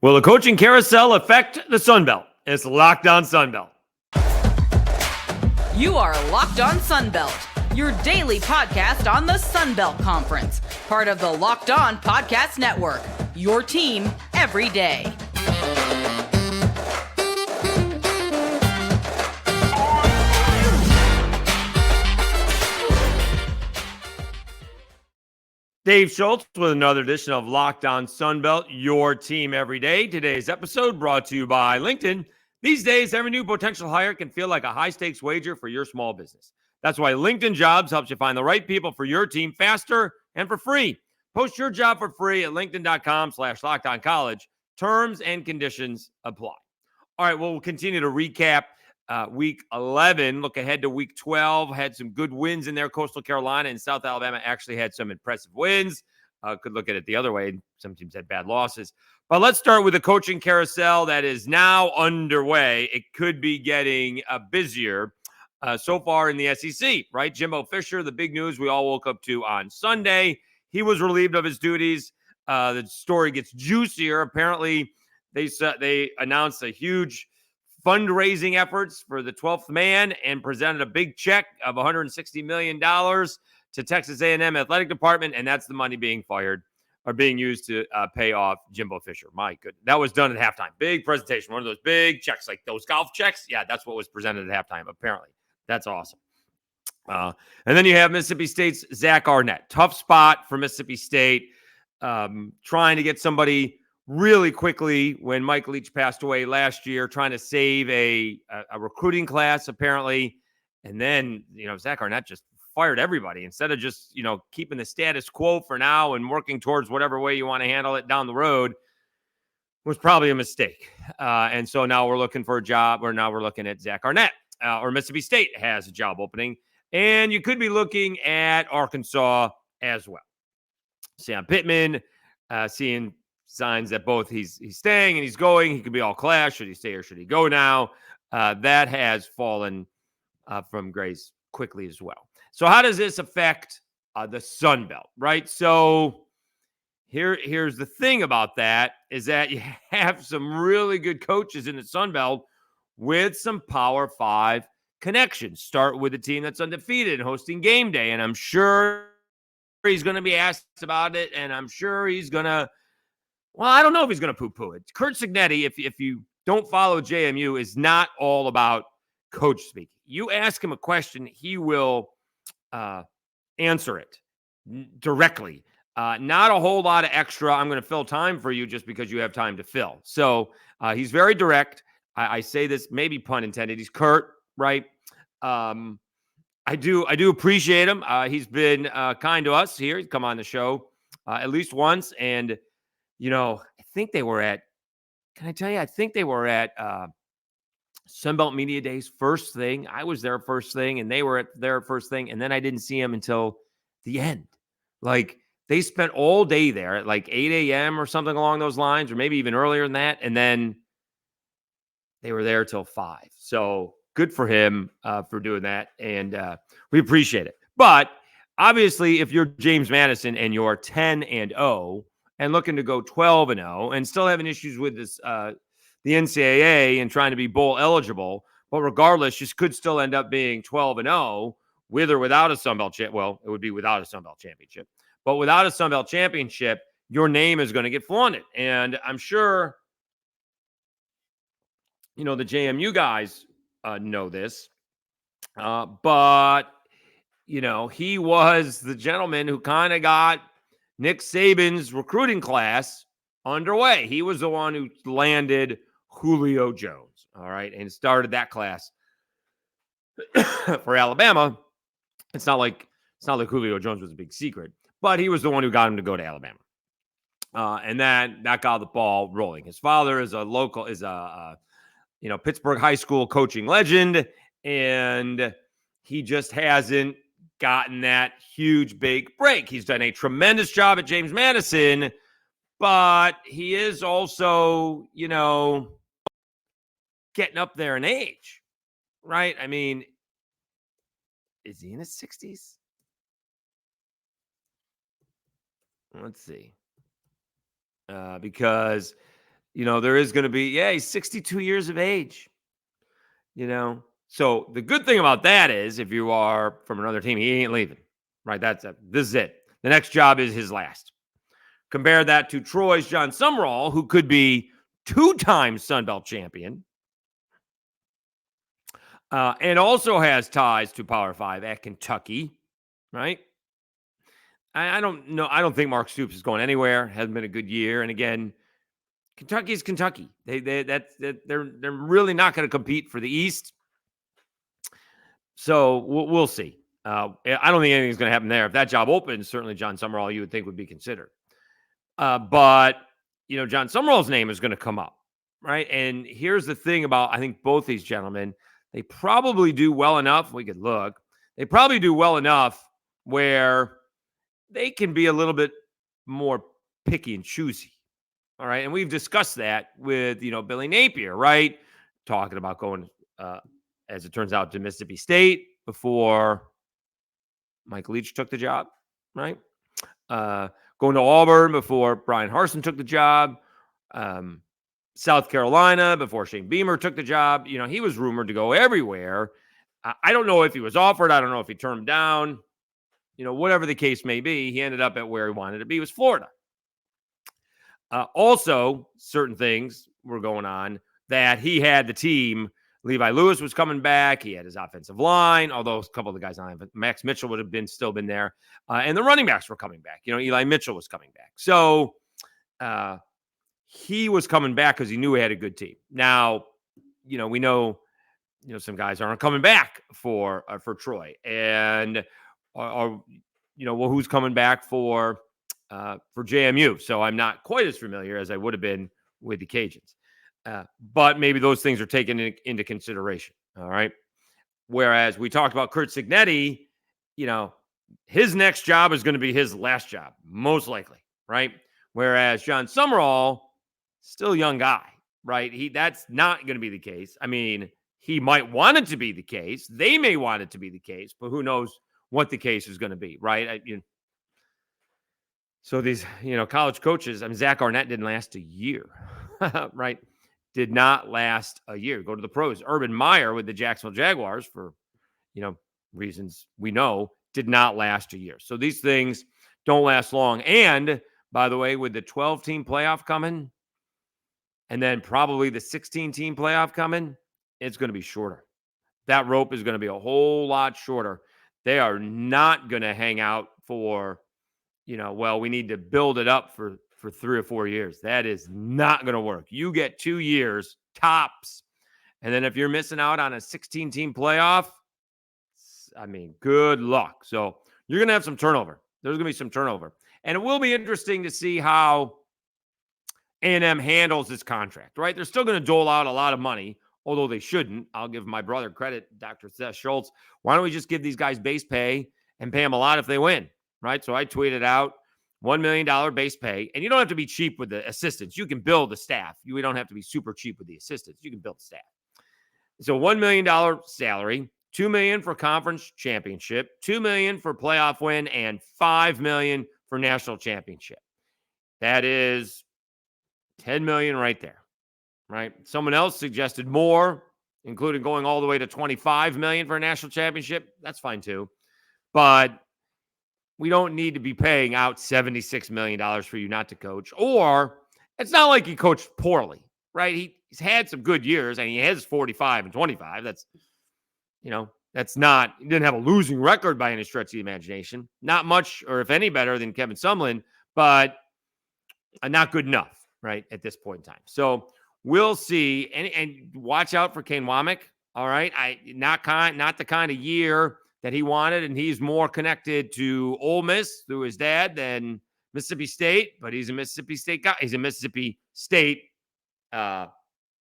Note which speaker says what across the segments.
Speaker 1: Will the coaching carousel affect the Sun Belt? It's Locked On Sun Belt.
Speaker 2: You are Locked On Sun Belt, your daily podcast on the Sun Belt Conference, part of the Locked On Podcast Network, your team every day.
Speaker 1: Dave Schultz with another edition of Locked On Sun Belt, your team every day. Today's episode brought to you by LinkedIn. These days, every new potential hire can feel like a high-stakes wager for your small business. That's why LinkedIn Jobs helps you find the right people for your team faster and for free. Post your job for free at linkedin.com/LockedOnCollege. Terms and conditions apply. All right, well, we'll continue to recap Week 11. Look ahead to Week 12. Had some good wins in there. Coastal Carolina and South Alabama actually had some impressive wins. Could look at it the other way. Some teams had bad losses. But let's start with the coaching carousel that is now underway. It could be getting busier so far in the SEC, right? Jimbo Fisher, the big news we all woke up to on Sunday. He was relieved of his duties. The story gets juicier. Apparently, they announced a huge fundraising efforts for the 12th man and presented a big check of $160 million to Texas A&M Athletic Department, and that's the money being used to pay off Jimbo Fisher. My goodness. That was done at halftime. Big presentation. One of those big checks, like those golf checks. Yeah, that's what was presented at halftime, apparently. That's awesome. And then you have Mississippi State's Zach Arnett. Tough spot for Mississippi State. Trying to get somebody really quickly when Mike Leach passed away last year, trying to save a recruiting class, apparently. And then, Zach Arnett just fired everybody instead of just, keeping the status quo for now and working towards whatever way you want to handle it down the road was probably a mistake. And so now we're looking for a job, or now we're looking at Zach Arnett, or Mississippi State has a job opening. And you could be looking at Arkansas as well. Sam Pittman, seeing signs that both he's staying and he's going. He could be all class. Should he stay or should he go now? That has fallen from grace quickly as well. So how does this affect the Sun Belt, right? So here's the thing about that is that you have some really good coaches in the Sun Belt with some Power 5 connections. Start with a team that's undefeated and hosting Gameday, and I'm sure he's going to be asked about it, and I'm sure he's going to, well, I don't know if he's going to poo-poo it. Curt Cignetti, if you don't follow JMU, is not all about coach speak. You ask him a question, he will answer it directly. Not a whole lot of extra, I'm going to fill time for you just because you have time to fill. So he's very direct. I say this, maybe pun intended. He's Curt, right? I do appreciate him. He's been kind to us here. He's come on the show at least once, and I think they were at, can I tell you, I think they were at Sunbelt Media Days first thing. I was there first thing, and they were at their first thing, and then I didn't see them until the end. Like, they spent all day there at like 8 a.m. or something along those lines, or maybe even earlier than that, and then they were there till 5. So good for him for doing that, and we appreciate it. But obviously, if you're James Madison and you're 10-0 and looking to go 12-0 and still having issues with this, the NCAA and trying to be bowl eligible, but regardless, you could still end up being 12-0 with or without a Sun Belt championship. Well, it would be without a Sun Belt championship, but without a Sun Belt championship, your name is going to get flaunted. And I'm sure, the JMU guys know this, but he was the gentleman who kind of got Nick Saban's recruiting class underway. He was the one who landed Julio Jones, all right, and started that class for Alabama. It's not like Julio Jones was a big secret, but he was the one who got him to go to Alabama, and that got the ball rolling. His father is a Pittsburgh high school coaching legend, and he just hasn't gotten that huge big break. He's done a tremendous job at James Madison, but he is also, getting up there in age, right? I mean, is he in his 60s? Let's see. Because there is going to be, he's 62 years of age, So the good thing about that is if you are from another team, he ain't leaving, right? This is it. The next job is his last. Compare that to Troy's John Sumrall, who could be 2-time Sun Belt champion and also has ties to Power 5 at Kentucky, right? I don't know. I don't think Mark Stoops is going anywhere. Hasn't been a good year. And again, Kentucky's Kentucky. They're really not going to compete for the East. So we'll see. I don't think anything's going to happen there. If that job opens, certainly John Sumrall you would think would be considered. But John Sumrall's name is going to come up, right? And here's the thing about I think both these gentlemen, they probably do well enough. We could look. They probably do well enough where they can be a little bit more picky and choosy. All right. And we've discussed that with, Billy Napier, right? Talking about going, as it turns out, to Mississippi State before Mike Leach took the job, right? Going to Auburn before Brian Harsin took the job. South Carolina before Shane Beamer took the job. He was rumored to go everywhere. I don't know if he was offered. I don't know if he turned him down. Whatever the case may be, he ended up at where he wanted to be, was Florida. Also, certain things were going on that he had the team. Levi Lewis was coming back. He had his offensive line, although a couple of the guys on it, Max Mitchell would have still been there. And the running backs were coming back. Eli Mitchell was coming back. So he was coming back because he knew he had a good team. Now, we know, some guys aren't coming back for Troy. And who's coming back for JMU. So I'm not quite as familiar as I would have been with the Cajuns. But maybe those things are taken into consideration. All right. Whereas we talked about Curt Cignetti, his next job is going to be his last job, most likely. Right. Whereas John Sumrall, still a young guy, right? That's not going to be the case. I mean, he might want it to be the case. They may want it to be the case, but who knows what the case is going to be, right? So these, college coaches, Zach Arnett didn't last a year, right? Did not last a year. Go to the pros. Urban Meyer with the Jacksonville Jaguars for, reasons we know, did not last a year. So these things don't last long. And by the way, with the 12-team playoff coming, and then probably the 16-team playoff coming, it's going to be shorter. That rope is going to be a whole lot shorter. They are not going to hang out for, we need to build it up for 3 or 4 years. That is not going to work. You get 2 years tops. And then if you're missing out on a 16-team playoff, good luck. So you're going to have some turnover. There's going to be some turnover. And it will be interesting to see how A&M handles this contract, right? They're still going to dole out a lot of money, although they shouldn't. I'll give my brother credit, Dr. Seth Schultz. Why don't we just give these guys base pay and pay them a lot if they win, right? So I tweeted out $1 million base pay, and you don't have to be cheap with the assistants. You can build the staff. We don't have to be super cheap with the assistants. You can build the staff. So $1 million salary, $2 million for conference championship, $2 million for playoff win, and $5 million for national championship. That is $10 million right there, right? Someone else suggested more, including going all the way to $25 million for a national championship. That's fine too. But we don't need to be paying out $76 million for you not to coach. Or it's not like he coached poorly, right? He's had some good years, and he has 45 and 25. That's, that's not, he didn't have a losing record by any stretch of the imagination. Not much, or if any, better than Kevin Sumlin, but not good enough, right, at this point in time. So we'll see. And watch out for Kane Wommack. All right. Not the kind of year that he wanted, and he's more connected to Ole Miss through his dad than Mississippi State, but he's a Mississippi State guy. He's a Mississippi State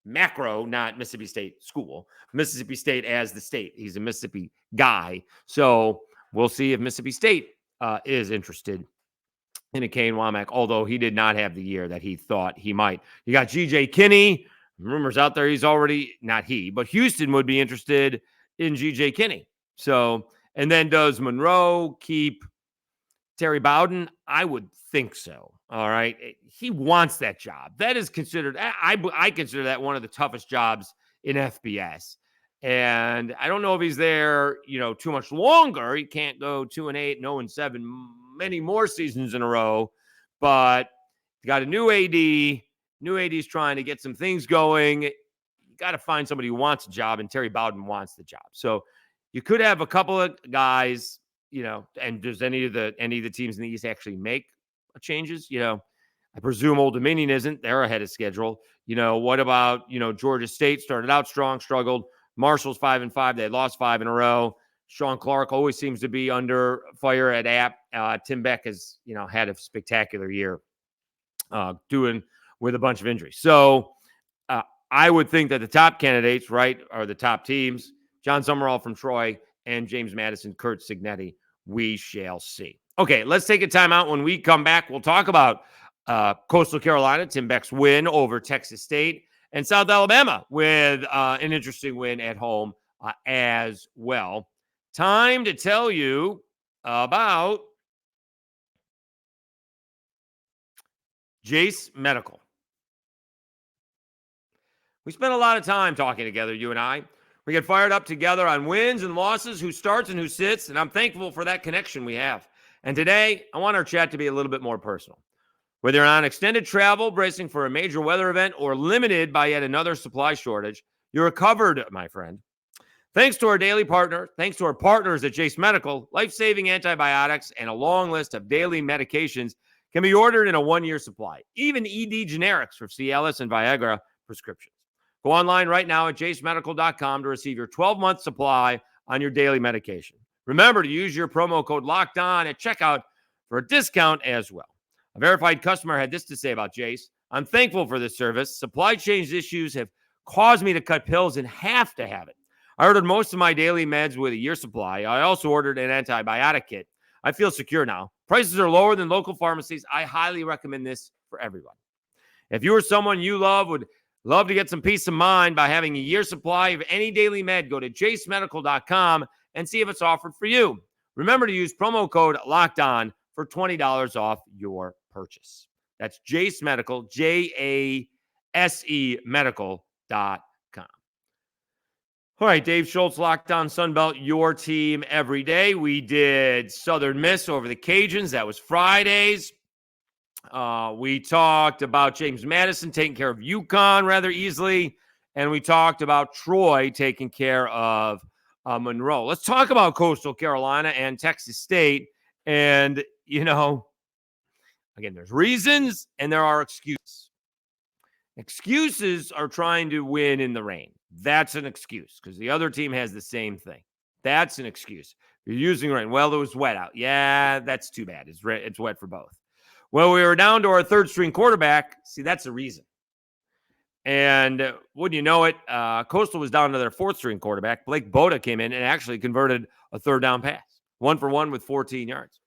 Speaker 1: macro, not Mississippi State school. Mississippi State as the state. He's a Mississippi guy. So we'll see if Mississippi State is interested in a Kane Wommack, although he did not have the year that he thought he might. You got G.J. Kinney. Rumors out there he's already, not he, but Houston would be interested in G.J. Kinney. So, and then does Monroe keep Terry Bowden? I would think so. All right. He wants that job. That is considered, I consider that one of the toughest jobs in FBS. And I don't know if he's there, too much longer. He can't go 2-8, 0-7, many more seasons in a row. But you got a new AD. New AD's trying to get some things going. You got to find somebody who wants a job, and Terry Bowden wants the job. So you could have a couple of guys, and does any of the teams in the East actually make changes? I presume Old Dominion isn't. They're ahead of schedule. What about, Georgia State started out strong, struggled. Marshall's 5-5. They lost 5 in a row. Sean Clark always seems to be under fire at App. Tim Beck has, had a spectacular year doing with a bunch of injuries. So I would think that the top candidates, right, are the top teams. John Sumrall from Troy and James Madison, Curt, Cignetti. We shall see. Okay, let's take a timeout. When we come back, we'll talk about Coastal Carolina, Tim Beck's win over Texas State, and South Alabama with an interesting win at home as well. Time to tell you about Jase Medical. We spent a lot of time talking together, you and I. We get fired up together on wins and losses, who starts and who sits, and I'm thankful for that connection we have. And today, I want our chat to be a little bit more personal. Whether you're on extended travel, bracing for a major weather event, or limited by yet another supply shortage, you're covered, my friend. Thanks to our daily partner, thanks to our partners at Jase Medical, life-saving antibiotics and a long list of daily medications can be ordered in a 1-year supply, even ED generics for Cialis and Viagra prescriptions. Go online right now at jasemedical.com to receive your 12-month supply on your daily medication. Remember to use your promo code LOCKEDON at checkout for a discount as well. A verified customer had this to say about Jase. I'm thankful for this service. Supply chain issues have caused me to cut pills in half to have it. I ordered most of my daily meds with a year supply. I also ordered an antibiotic kit. I feel secure now. Prices are lower than local pharmacies. I highly recommend this for everyone. If you or someone you love would love to get some peace of mind by having a year supply of any daily med, go to jasemedical.com and see if it's offered for you. Remember to use promo code LOCKEDON for $20 off your purchase. That's Jase Medical, JASE medical.com. All right, Dave Schultz, Locked On Sunbelt, your team every day. We did Southern Miss over the Cajuns. That was Fridays. We talked about James Madison taking care of UConn rather easily, and we talked about Troy taking care of Monroe. Let's talk about Coastal Carolina and Texas State. And, again, there's reasons and there are excuses. Excuses are trying to win in the rain. That's an excuse because the other team has the same thing. That's an excuse. You're using rain. Well, it was wet out. Yeah, that's too bad. It's wet for both. Well, we were down to our third string quarterback. See, that's the reason. And wouldn't you know it, Coastal was down to their fourth string quarterback. Blake Boda came in and actually converted a third down pass. 1 for 1 with 14 yards.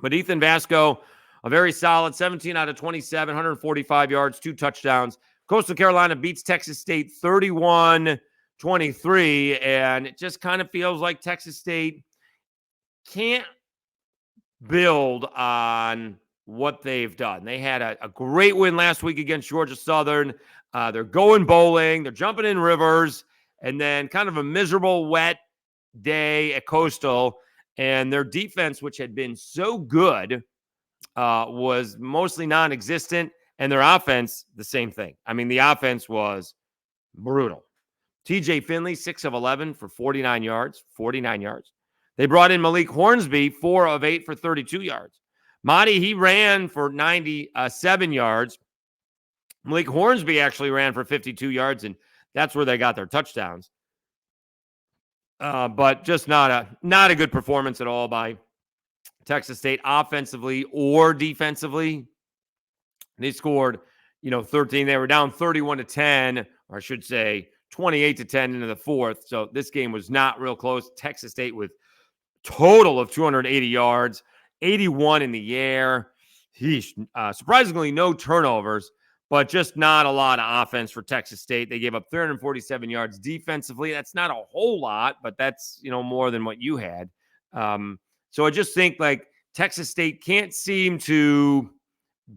Speaker 1: But Ethan Vasco, a very solid 17 out of 27, 145 yards, 2 touchdowns. Coastal Carolina beats Texas State 31-23, and it just kind of feels like Texas State can't build on what they've done. They had a great win last week against Georgia Southern. They're going bowling. They're jumping in rivers. And then kind of a miserable, wet day at Coastal. And their defense, which had been so good, was mostly non-existent. And their offense, the same thing. I mean, the offense was brutal. TJ Finley, 6 of 11 for 49 yards. They brought in Malik Hornsby, 4 of 8 for 32 yards. Monty, he ran for 97 yards. Malik Hornsby actually ran for 52 yards, and that's where they got their touchdowns. But just not a good performance at all by Texas State offensively or defensively. They scored, 13. They were down 31-10, or I should say 28-10 into the fourth. So this game was not real close. Texas State with total of 280 yards, 81 in the air. Surprisingly, no turnovers, but just not a lot of offense for Texas State. They gave up 347 yards defensively. That's not a whole lot, but that's, more than what you had. So I just think like Texas State can't seem to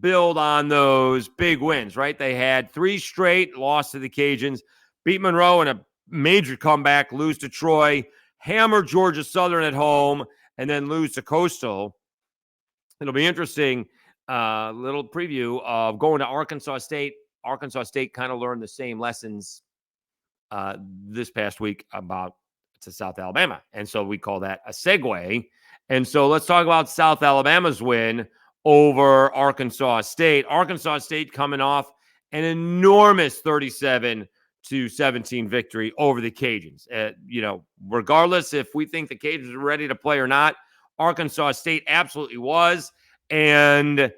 Speaker 1: build on those big wins, right? They had 3 straight, lost to the Cajuns, beat Monroe in a major comeback, lose to Troy, hammer Georgia Southern at home, and then lose to Coastal. It'll be interesting. Little preview of going to Arkansas State. Arkansas State kind of learned the same lessons this past week about to South Alabama. And so we call that a segue. And so let's talk about South Alabama's win over Arkansas State. Arkansas State coming off an enormous 37-17 victory over the Cajuns. Regardless if we think the Cajuns are ready to play or not, Arkansas State absolutely was. And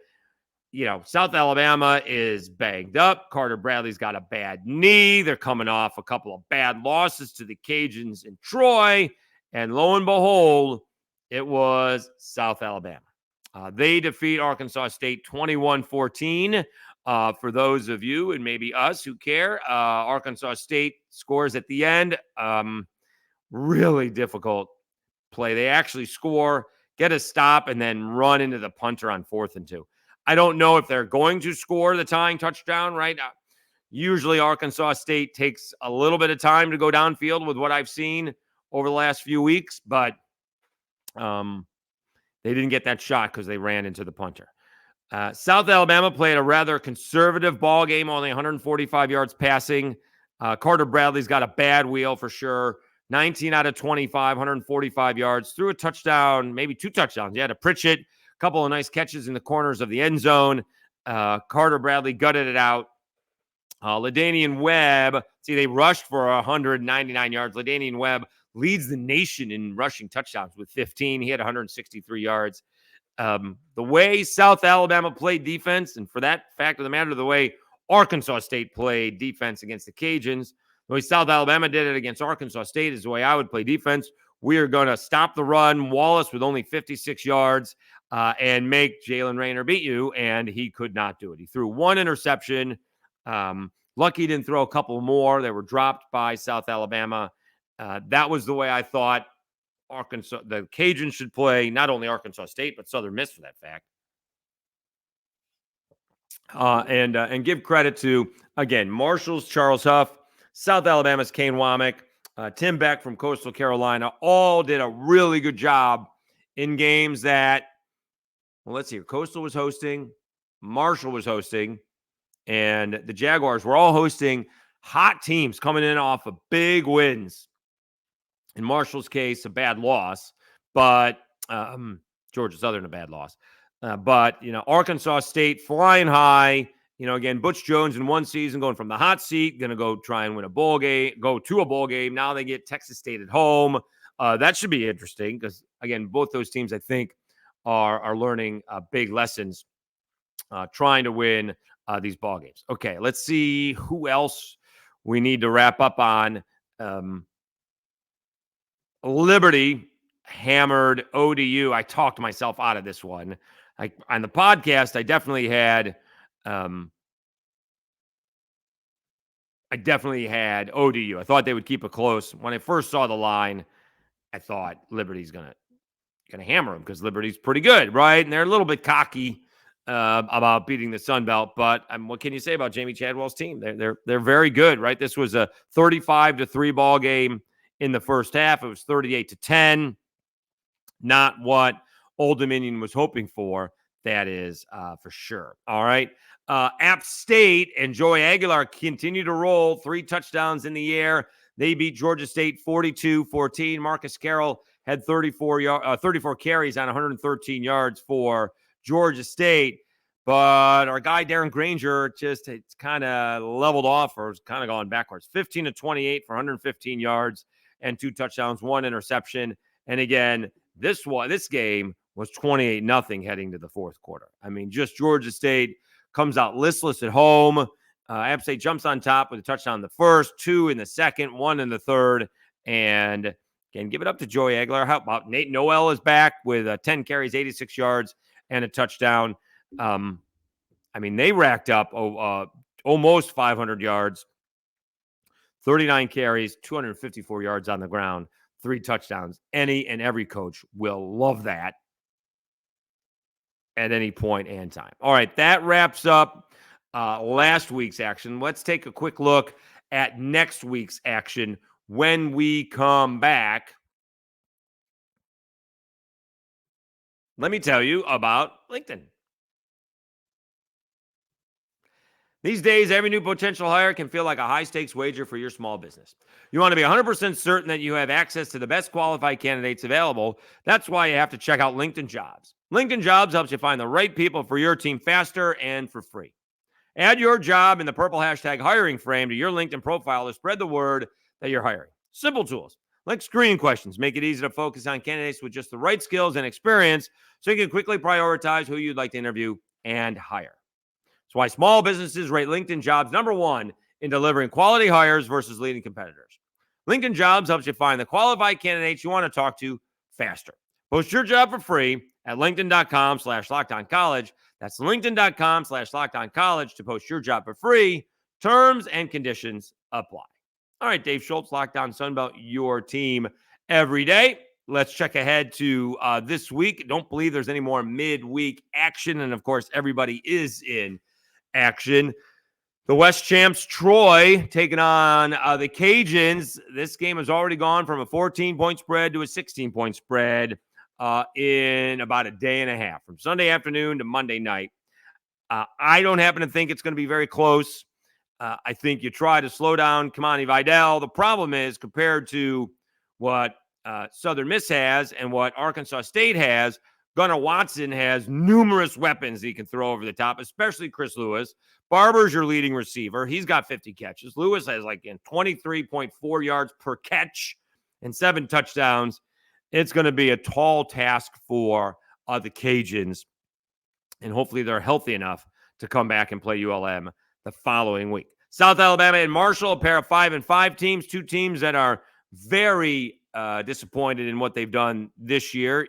Speaker 1: South Alabama is banged up. Carter Bradley's got a bad knee. They're coming off a couple of bad losses to the Cajuns in Troy. And lo and behold, it was South Alabama. They defeat Arkansas State 21-14. For those of you and maybe us who care, Arkansas State scores at the end. Really difficult play. They actually score, get a stop, and then run into the punter on 4th and 2. I don't know if they're going to score the tying touchdown, right? Usually Arkansas State takes a little bit of time to go downfield with what I've seen over the last few weeks, but they didn't get that shot because they ran into the punter. South Alabama played a rather conservative ball game, only 145 yards passing. Carter Bradley's got a bad wheel for sure. 19 out of 25, 145 yards, threw a touchdown, maybe 2 touchdowns. Yeah, to Pritchett. Couple of nice catches in the corners of the end zone. Carter Bradley gutted it out. LaDainian Webb, they rushed for 199 yards. LaDainian Webb leads the nation in rushing touchdowns with 15. He had 163 yards. The way South Alabama played defense, and for that fact of the matter, the way Arkansas State played defense against the Cajuns, the way South Alabama did it against Arkansas State is the way I would play defense. We are going to stop the run. Wallace with only 56 yards. And make Jalen Rayner beat you, and he could not do it. He threw 1 interception. Lucky he didn't throw a couple more that were dropped by South Alabama. That was the way I thought the Cajuns should play, not only Arkansas State, but Southern Miss for that fact. And give credit to, again, Marshall's Charles Huff, South Alabama's Kane Wommack, Tim Beck from Coastal Carolina, all did a really good job in games that, well, let's see here. Coastal was hosting, Marshall was hosting, and the Jaguars were all hosting hot teams coming in off of big wins. In Marshall's case, a bad loss, but Georgia Southern, a bad loss. But Arkansas State flying high. Again, Butch Jones in one season going from the hot seat, going to go try and win a bowl game, go to a bowl game. Now they get Texas State at home. That should be interesting because, again, both those teams, I think, are learning big lessons trying to win these ball games. Okay, let's see who else we need to wrap up on. Liberty hammered ODU. I talked myself out of this one. On the podcast, I definitely had ODU. I thought they would keep it close. When I first saw the line, I thought Liberty's gonna hammer them because Liberty's pretty good, right? And they're a little bit cocky about beating the Sun Belt. But what can you say about Jamie Chadwell's team? They're very good, right? This was a 35-3 ball game in the first half. It was 38-10. Not what Old Dominion was hoping for. That is for sure. All right. App State and Joey Aguilar continue to roll. 3 touchdowns in the air. They beat Georgia State 42-14. Marcus Carroll had 34 carries on 113 yards for Georgia State. But our guy, Darren Granger, it's kind of leveled off or it's kind of gone backwards. 15-28 for 115 yards and 2 touchdowns, 1 interception. And again, this game was 28-0 heading to the fourth quarter. I mean, just Georgia State comes out listless at home. App State jumps on top with a touchdown in the first, 2 in the second, 1 in the third. And again, give it up to Joey Aguilar. How about Nate Noel is back with 10 carries, 86 yards, and a touchdown. They racked up almost 500 yards, 39 carries, 254 yards on the ground, 3 touchdowns. Any and every coach will love that. at any point and time. All right, that wraps up last week's action. Let's take a quick look at next week's action when we come back. Let me tell you about LinkedIn. These days, every new potential hire can feel like a high-stakes wager for your small business. You want to be 100% certain that you have access to the best qualified candidates available. That's why you have to check out LinkedIn Jobs. LinkedIn Jobs helps you find the right people for your team faster and for free. Add your job in the purple hashtag hiring frame to your LinkedIn profile to spread the word that you're hiring. Simple tools like screening questions make it easy to focus on candidates with just the right skills and experience so you can quickly prioritize who you'd like to interview and hire. That's why small businesses rate LinkedIn Jobs #1 in delivering quality hires versus leading competitors. LinkedIn Jobs helps you find the qualified candidates you want to talk to faster. Post your job for free at linkedin.com/lockedoncollege. That's linkedin.com/lockedoncollege to post your job for free. Terms and conditions apply. All right, Dave Schultz, Locked On Sunbelt, your team every day. Let's check ahead to this week. Don't believe there's any more midweek action. And, of course, everybody is in action. The West champs, Troy, taking on the Cajuns. This game has already gone from a 14-point spread to a 16-point spread in about a day and a half, from Sunday afternoon to Monday night. I don't happen to think it's going to be very close. I think you try to slow down Kamani Vidal. The problem is, compared to what Southern Miss has and what Arkansas State has, Gunnar Watson has numerous weapons he can throw over the top, especially Chris Lewis. Barber's your leading receiver. He's got 50 catches. Lewis has 23.4 yards per catch and 7 touchdowns. It's going to be a tall task for the Cajuns, and hopefully they're healthy enough to come back and play ULM the following week. South Alabama and Marshall, a pair of 5-5 teams, 2 teams that are very disappointed in what they've done this year.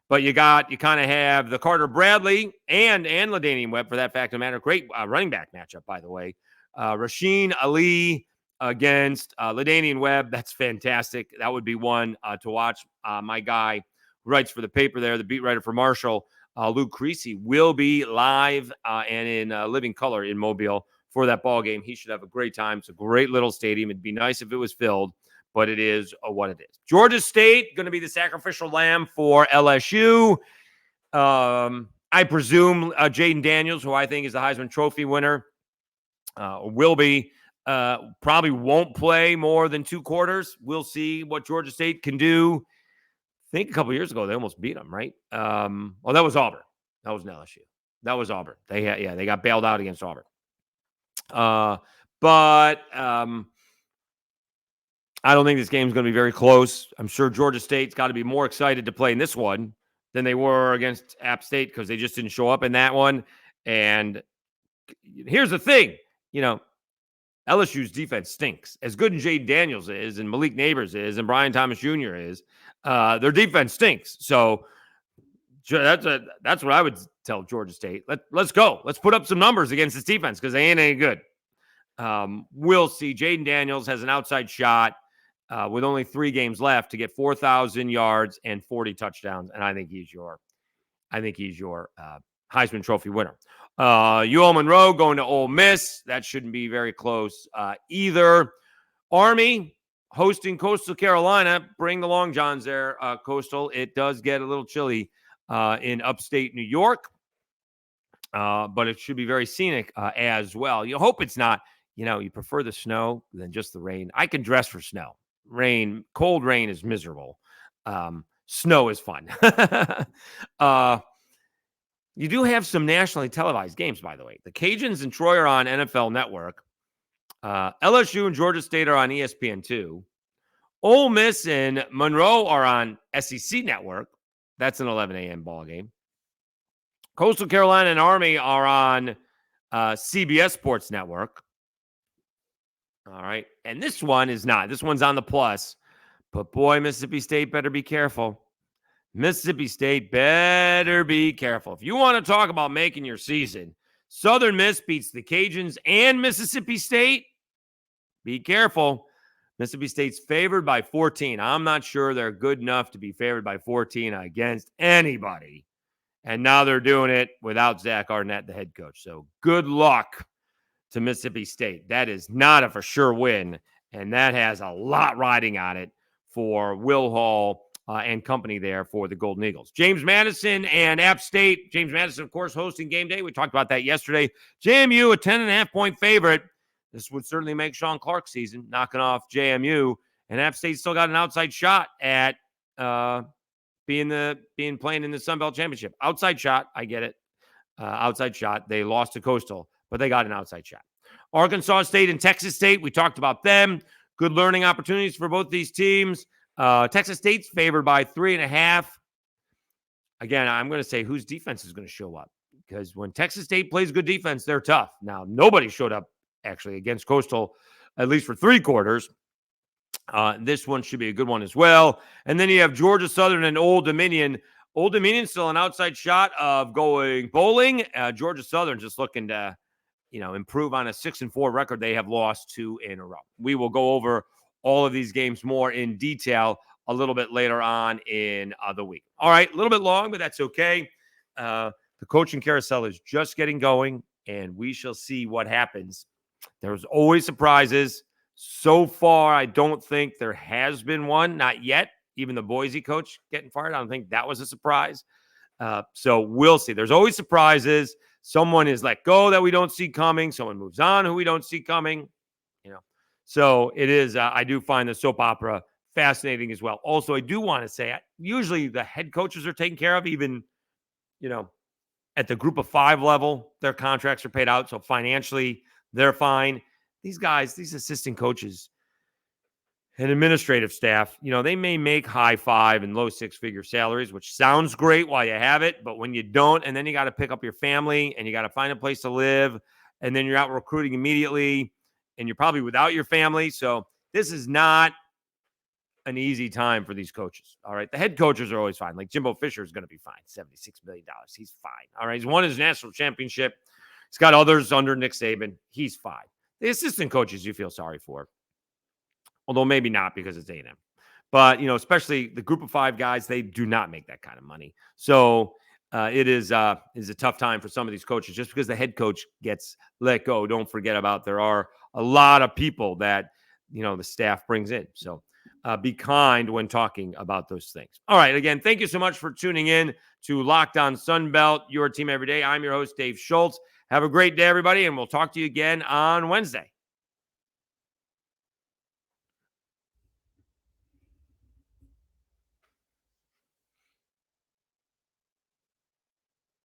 Speaker 1: But you kind of have the Carter Bradley and LaDainian Webb, for that fact of the matter. Great running back matchup, by the way. Rasheen Ali against LaDainian Webb. That's fantastic. That would be one to watch. My guy who writes for the paper there, the beat writer for Marshall, Luke Creasy, will be live and in living color in Mobile for that ball game. He should have a great time. It's a great little stadium. It'd be nice if it was filled, but it is what it is. Georgia State going to be the sacrificial lamb for LSU. I presume Jaden Daniels, who I think is the Heisman Trophy winner, will be probably won't play more than 2 quarters. We'll see what Georgia State can do. I think a couple years ago they almost beat them, right? Well, that was Auburn. That wasn't LSU. That was Auburn. They got bailed out against Auburn. But I don't think this game's going to be very close. I'm sure Georgia State's got to be more excited to play in this one than they were against App State because they just didn't show up in that one. And here's the thing, LSU's defense stinks. As good as Jaden Daniels is and Malik Neighbors is and Brian Thomas Jr. is, their defense stinks. So that's what I would tell Georgia State. Let's go. Let's put up some numbers against this defense because they ain't any good. We'll see. Jaden Daniels has an outside shot with only 3 games left to get 4,000 yards and 40 touchdowns, and I think he's your Heisman Trophy winner. UL Monroe going to Ole Miss. That shouldn't be very close either. Army hosting Coastal Carolina. Bring the Long Johns there, Coastal. It does get a little chilly in upstate New York, but it should be very scenic as well. You hope it's not, you prefer the snow than just the rain. I can dress for snow. Cold rain is miserable. Snow is fun. You do have some nationally televised games, by the way. The Cajuns and Troy are on NFL Network. LSU and Georgia State are on ESPN2. Ole Miss and Monroe are on SEC Network. That's an 11 a.m. ball game. Coastal Carolina and Army are on CBS Sports Network. All right. And this one is not. This one's on the plus. But boy, Mississippi State better be careful. Mississippi State better be careful. If you want to talk about making your season, Southern Miss beats the Cajuns and Mississippi State. Be careful. Mississippi State's favored by 14. I'm not sure they're good enough to be favored by 14 against anybody And now they're doing it without Zach Arnett, the head coach. So good luck to Mississippi State. That is not a for sure win, and that has a lot riding on it for Will Hall and company there for the Golden Eagles. James Madison and App State. James Madison, of course, hosting Game Day. We talked about that yesterday. JMU, a 10.5-point favorite. This would certainly make Sean Clark's season, knocking off JMU. And App State still got an outside shot at playing in the Sun Belt Championship. Outside shot, I get it. Outside shot. They lost to Coastal, but they got an outside shot. Arkansas State and Texas State, we talked about them. Good learning opportunities for both these teams. Texas State's favored by 3.5. Again, I'm going to say whose defense is going to show up, because when Texas State plays good defense, they're tough. Now, nobody showed up actually against Coastal, at least for 3 quarters. This one should be a good one as well. And then you have Georgia Southern and Old Dominion. Old Dominion still an outside shot of going bowling. Georgia Southern just looking to, improve on a 6-4 record. They have lost 2 in a row. We will go over all of these games more in detail a little bit later on in the week. All right, a little bit long, but that's okay. The coaching carousel is just getting going, and we shall see what happens. There's always surprises. So far, I don't think there has been one, not yet. Even the Boise coach getting fired, I don't think that was a surprise. So we'll see. There's always surprises. Someone is let go that we don't see coming. Someone moves on who we don't see coming. So it is. I do find the soap opera fascinating as well. Also, I do want to say, usually the head coaches are taken care of, even at the group of 5 level, their contracts are paid out, so financially they're fine. These guys, these assistant coaches and administrative staff, they may make high 5 and low 6-figure salaries, which sounds great while you have it, but when you don't, and then you got to pick up your family and you got to find a place to live, and then you're out recruiting immediately, and you're probably without your family. So this is not an easy time for these coaches. All right. The head coaches are always fine. Like Jimbo Fisher is going to be fine. $76 million. He's fine. All right. He's won his national championship. He's got others under Nick Saban. He's fine. The assistant coaches you feel sorry for, although maybe not because it's A&M. But, especially the group of 5 guys, they do not make that kind of money. So it is a tough time for some of these coaches just because the head coach gets let go. Don't forget about there are a lot of people that, the staff brings in. So be kind when talking about those things. All right. Again, thank you so much for tuning in to Locked On Sunbelt, your team every day. I'm your host, Dave Schultz. Have a great day, everybody, and we'll talk to you again on Wednesday.